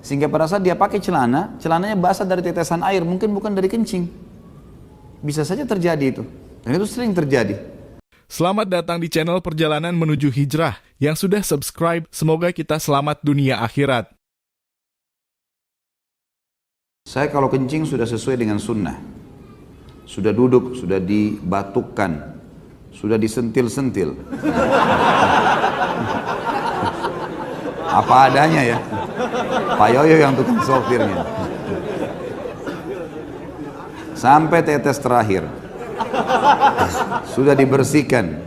Sehingga pada saat dia pakai celana, celananya basah dari tetesan air, mungkin bukan dari kencing. Bisa saja terjadi itu. Dan itu sering terjadi. Selamat datang di channel Perjalanan Menuju Hijrah. Yang sudah subscribe, semoga kita selamat dunia akhirat. Saya kalau kencing sudah sesuai dengan sunnah. Sudah duduk, sudah dibatukkan, sudah disentil-sentil. Apa adanya ya. Pak Yoyo yang tukang sopirnya. Sampai tetes terakhir. Sudah dibersihkan.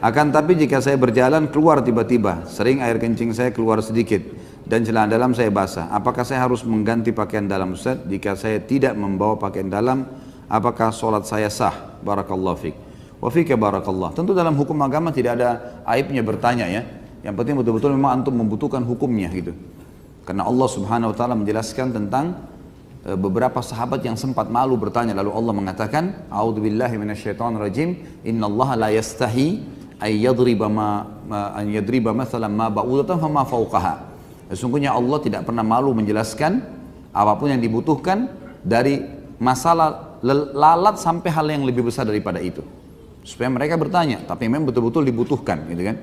Akan tapi jika saya berjalan keluar tiba-tiba, sering air kencing saya keluar sedikit dan celana dalam saya basah. Apakah saya harus mengganti pakaian dalam, Ustaz? Jika saya tidak membawa pakaian dalam, apakah sholat saya sah? Barakallahu fiik. Wa fika barakallah. Tentu dalam hukum agama tidak ada aibnya bertanya ya. Yang penting betul-betul memang antum membutuhkan hukumnya gitu. Karena Allah Subhanahu wa taala menjelaskan tentang beberapa sahabat yang sempat malu bertanya, lalu Allah mengatakan, a'udzubillahi minasyaitonirrajim, innallaha la yastahi ay yadriba mathalan ma ba'udatan fama fawqaha. Sesungguhnya Allah tidak pernah malu menjelaskan apapun yang dibutuhkan dari masalah lalat sampai hal yang lebih besar daripada itu. Supaya mereka bertanya, tapi memang betul-betul dibutuhkan gitu kan.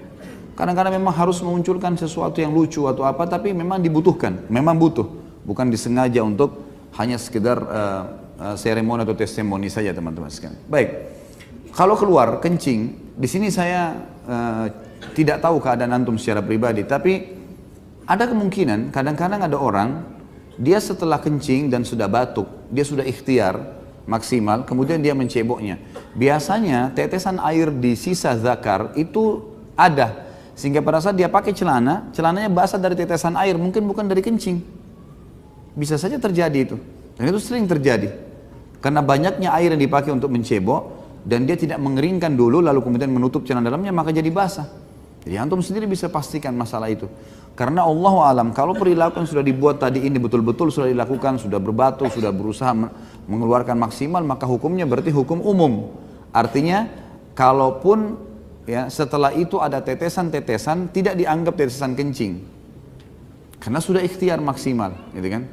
Kadang-kadang memang harus memunculkan sesuatu yang lucu atau apa, tapi memang dibutuhkan, memang butuh, bukan disengaja untuk hanya sekedar seremoni atau testimoni saja teman-teman sekalian. Baik, kalau keluar kencing, di sini saya tidak tahu keadaan antum secara pribadi, tapi ada kemungkinan kadang-kadang ada orang dia setelah kencing dan sudah batuk, dia sudah ikhtiar maksimal, kemudian dia menceboknya. Biasanya tetesan air di sisa zakar itu ada, sehingga pada saat dia pakai celana, celananya basah dari tetesan air, mungkin bukan dari kencing. Bisa saja terjadi itu. Dan itu sering terjadi. Karena banyaknya air yang dipakai untuk mencebok, dan dia tidak mengeringkan dulu, lalu kemudian menutup celana dalamnya, maka jadi basah. Jadi antum sendiri bisa pastikan masalah itu. Karena Allahu alam, kalau perilaku yang sudah dibuat tadi ini betul-betul sudah dilakukan, sudah berbatuk, sudah berusaha mengeluarkan maksimal, maka hukumnya berarti hukum umum. Artinya, kalaupun ya setelah itu ada tetesan-tetesan, tidak dianggap tetesan kencing. Karena sudah ikhtiar maksimal, gitu kan?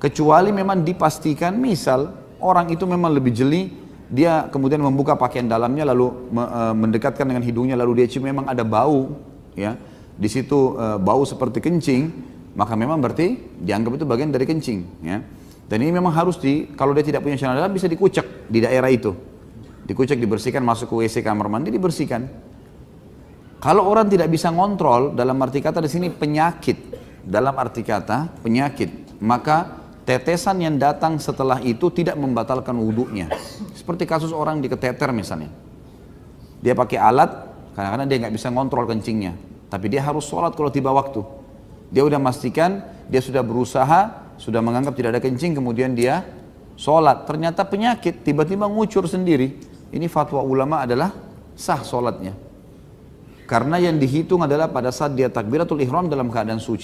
Kecuali memang dipastikan, misal orang itu memang lebih jeli, dia kemudian membuka pakaian dalamnya lalu mendekatkan dengan hidungnya lalu dia cium, memang ada bau, ya di situ bau seperti kencing, maka memang berarti dianggap itu bagian dari kencing, ya. Dan ini memang harus kalau dia tidak punya celana dalam bisa dikucek di daerah itu, dikucek, dibersihkan, masuk ke WC kamar mandi dibersihkan. Kalau orang tidak bisa ngontrol, dalam arti kata di sini penyakit, dalam arti kata penyakit, maka tetesan yang datang setelah itu tidak membatalkan wudhunya. Seperti kasus orang diketeter misalnya. Dia pakai alat, kadang-kadang dia nggak bisa ngontrol kencingnya. Tapi dia harus sholat kalau tiba waktu. Dia udah memastikan, dia sudah berusaha, sudah menganggap tidak ada kencing, kemudian dia sholat. Ternyata penyakit, tiba-tiba ngucur sendiri. Ini fatwa ulama adalah sah sholatnya. Karena yang dihitung adalah pada saat dia takbiratul ihram dalam keadaan suci.